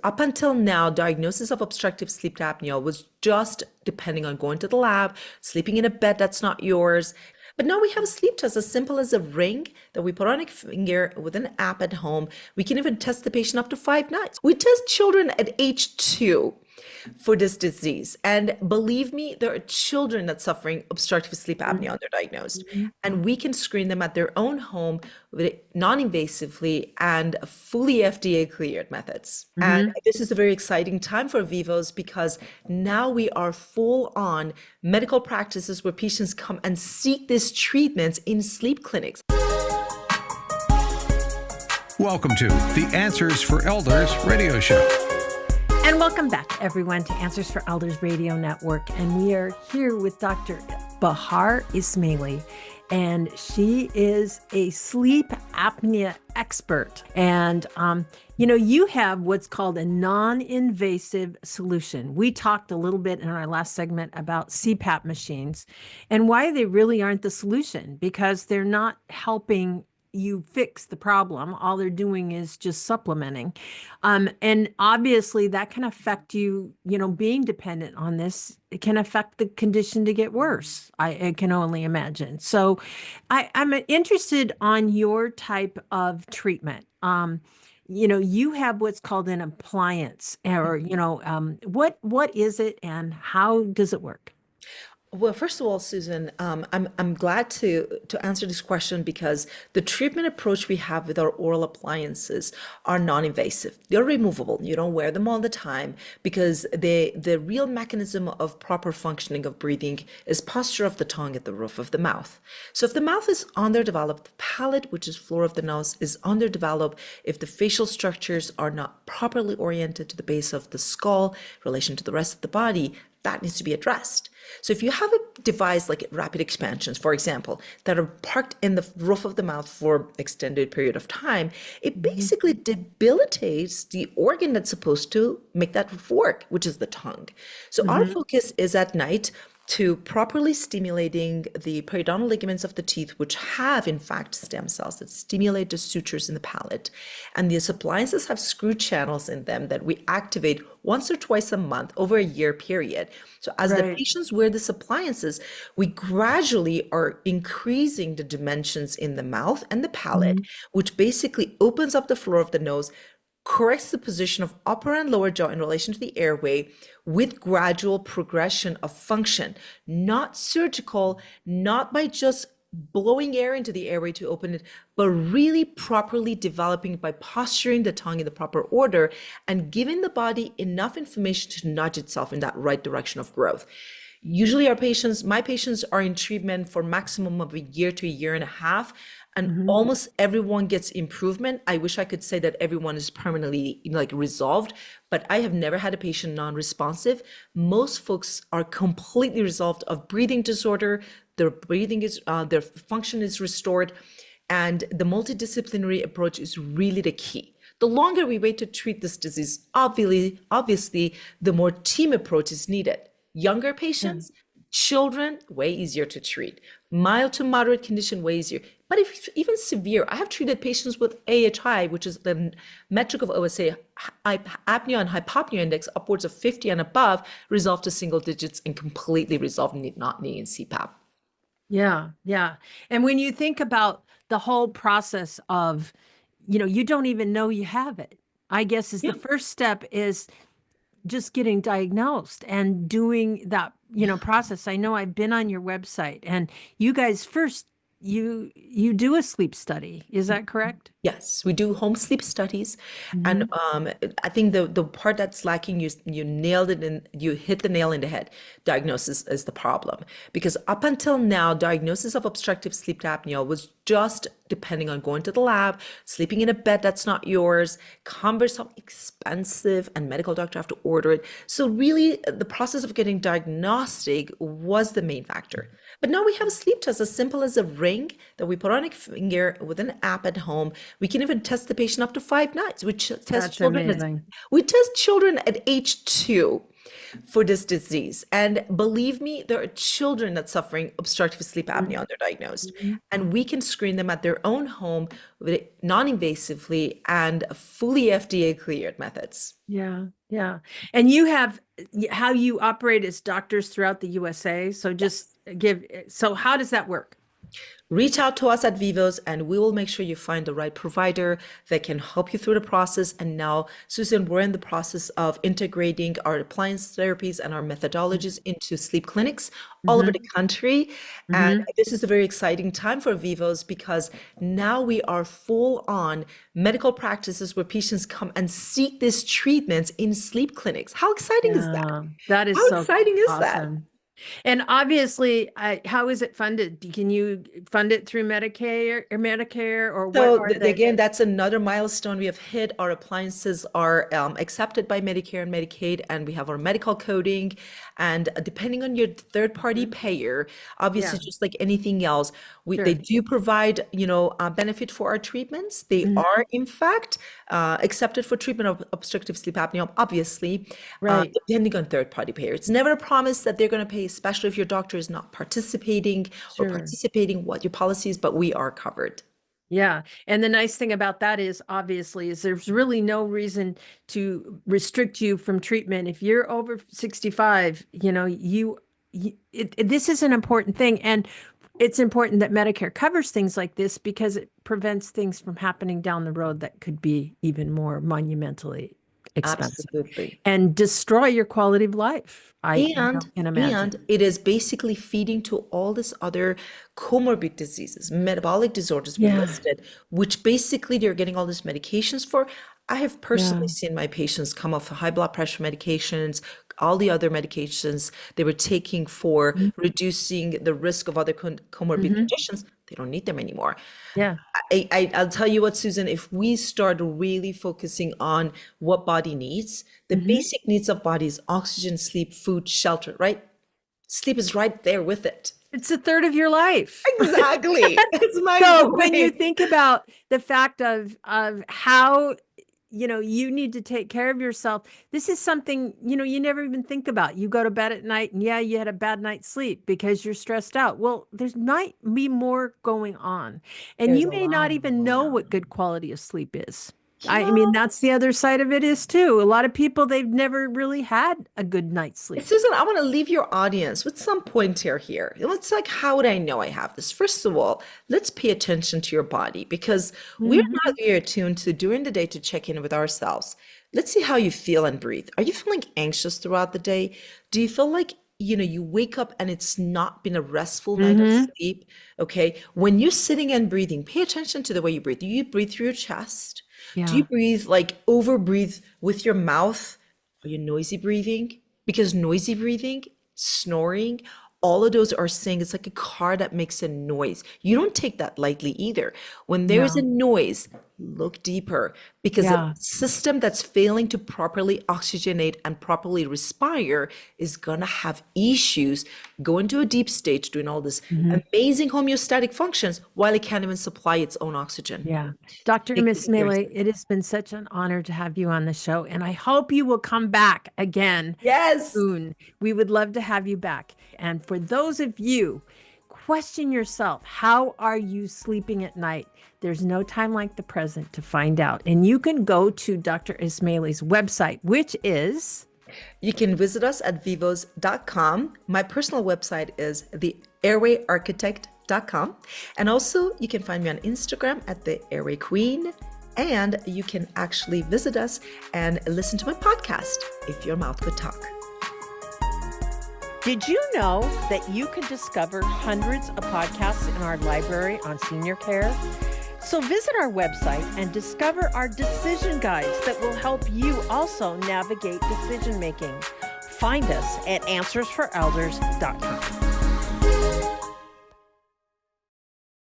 up until now, diagnosis of obstructive sleep apnea was just depending on going to the lab, sleeping in a bed that's not yours. But now we have a sleep test as simple as a ring that we put on a finger with an app at home. We can even test the patient up to 5 nights. We test children at age 2 for this disease. And believe me, there are children that's suffering obstructive sleep apnea underdiagnosed. Mhm. And we can screen them at their own home with non-invasively and fully FDA cleared methods. And Mhm. this is a very exciting time for Vivos because now we are full on medical practices where patients come and seek these treatments in sleep clinics. Welcome to the Answers for Elders radio show. And welcome back, everyone, to Answers for Elders Radio Network. And we are here with Dr. Bahar Esmaili, and she is a sleep apnea expert. And, you have what's called a non-invasive solution. We talked a little bit in our last segment about CPAP machines and why they really aren't the solution, because they're not helping you fix the problem. All they're doing is just supplementing. And obviously that can affect you, being dependent on this. It can affect the condition to get worse. I can only imagine. So I'm interested on your type of treatment. You have what's called an appliance, or, what is it and how does it work? Well, first of all, Susan, I'm glad to answer this question because the treatment approach we have with our oral appliances are non-invasive. They're removable. You don't wear them all the time because the real mechanism of proper functioning of breathing is posture of the tongue at the roof of the mouth. So if the mouth is underdeveloped, the palate, which is floor of the nose, is underdeveloped. If the facial structures are not properly oriented to the base of the skull, in relation to the rest of the body, that needs to be addressed. So if you have a device like rapid expansions, for example, that are parked in the roof of the mouth for extended period of time, it basically debilitates the organ that's supposed to make that work, which is the tongue. So our Mm-hmm. focus is at night to properly stimulating the periodontal ligaments of the teeth, which have in fact stem cells that stimulate the sutures in the palate. And these appliances have screw channels in them that we activate once or twice a month over a year period. So as the Right. patients wear these appliances, we gradually are increasing the dimensions in the mouth and the palate, Mhm. which basically opens up the floor of the nose, corrects the position of upper and lower jaw in relation to the airway with gradual progression of function, not surgical, not by just blowing air into the airway to open it, but really properly developing by posturing the tongue in the proper order and giving the body enough information to nudge itself in that right direction of growth. Usually my patients are in treatment for maximum of a year to a year and a half, and Mhm. almost everyone gets improvement. I wish I could say that everyone is permanently resolved, but I have never had a patient non-responsive. Most folks are completely resolved of breathing disorder. Their breathing is, their function is restored, and the multidisciplinary approach is really the key. The longer we wait to treat this disease, obviously, the more team approach is needed. Younger Yeah. patients, children, way easier to treat. Mild to moderate condition, way easier. But if even severe, I have treated patients with AHI, which is the metric of OSA, apnea and hypopnea index, upwards of 50 and above, resolved to single digits and completely resolved, not needing CPAP. Yeah, yeah. And when you think about the whole process of, you don't even know you have it. I guess is the Yeah. first step is just getting diagnosed and doing that, process. I know I've been on your website and you guys first you do a sleep study. Is that correct? Yes, we do home sleep studies, and Hmm. I think the part that's lacking, you nailed it, and you hit the nail in the head. Diagnosis is the problem because up until now, diagnosis of obstructive sleep apnea was just depending on going to the lab, sleeping in a bed that's not yours, cumbersome, expensive, and medical doctor have to order it. So really, the process of getting diagnostic was the main factor. But now we have a sleep test as simple as a ring that we put on a finger with an app at home. We can even test the patient up to 5 nights. That's amazing. We test children at age 2 for this disease. And believe me, there are children that's suffering obstructive sleep apnea underdiagnosed. And we can screen them at their own home with non-invasively and fully FDA cleared methods. Yeah, yeah. And you have how you operate as doctors throughout the USA. So so how does that work? Reach out to us at Vivos and we will make sure you find the right provider that can help you through the process. And now, Susan, we're in the process of integrating our appliance therapies and our methodologies into sleep clinics all over the country. And this is a very exciting time for Vivos because now we are full on medical practices where patients come and seek these treatments in sleep clinics. How exciting is that? That is How exciting is that? awesome. And obviously, how is it funded? Can you fund it through Medicare or what So are they? again, that's another milestone we have hit. Our appliances are accepted by Medicare and Medicaid, and we have our medical coding. And depending on your third-party payer, obviously, just like anything else, they do provide, a benefit for our treatments. They are, in fact, accepted for treatment of obstructive sleep apnea, obviously, depending on third-party payer. It's never a promise that they're going to pay, especially if your doctor is not participating or participating what your policy is, but we are covered. Yeah. And the nice thing about that is there's really no reason to restrict you from treatment. If you're over 65, this is an important thing. And it's important that Medicare covers things like this because it prevents things from happening down the road that could be even more monumentally expensive. Absolutely. And destroy your quality of life. And it is basically feeding to all this other comorbid diseases, metabolic disorders we listed, which basically they're getting all these medications for. I have personally seen my patients come off of high blood pressure medications, all the other medications they were taking for reducing the risk of other comorbid conditions. They don't need them anymore. Yeah. I'll tell you what, Susan, if we start really focusing on what body needs, the basic needs of body is oxygen, sleep, food, shelter, right? Sleep is right there with it. It's a third of your life. Exactly. That's my point. When you think about the fact of how you need to take care of yourself. This is something, you never even think about. You go to bed at night and you had a bad night's sleep because you're stressed out. Well, there's might be more going on. And you may not even know what good quality of sleep is. I mean, that's the other side of it is too. A lot of people, they've never really had a good night's sleep. Susan, I want to leave your audience with some pointer here. It's like, how would I know I have this? First of all, let's pay attention to your body because we're not very attuned to during the day to check in with ourselves. Let's see how you feel and breathe. Are you feeling anxious throughout the day? Do you feel like you wake up and it's not been a restful night of sleep? Okay. When you're sitting and breathing, pay attention to the way you breathe. Do you breathe through your chest? Yeah. Do you breathe over breathe with your mouth? Are you noisy breathing? Because noisy breathing, snoring, all of those are saying it's like a car that makes a noise. You don't take that lightly either. When there is a noise, look deeper because a system that's failing to properly oxygenate and properly respire is going to have issues, go into a deep stage doing all this amazing homeostatic functions while it can't even supply its own oxygen. Yeah. Dr. Esmaili, it has been such an honor to have you on the show, and I hope you will come back again soon. We would love to have you back. And for those of you, question yourself, how are you sleeping at night? There's no time like the present to find out. And you can go to Dr. Esmaili's website, which is? You can visit us at vivos.com. My personal website is theairwayarchitect.com. And also you can find me on Instagram at the Airway Queen. And you can actually visit us and listen to my podcast, If Your Mouth Could Talk. Did you know that you can discover hundreds of podcasts in our library on senior care? So visit our website and discover our decision guides that will help you also navigate decision making. Find us at answersforelders.com.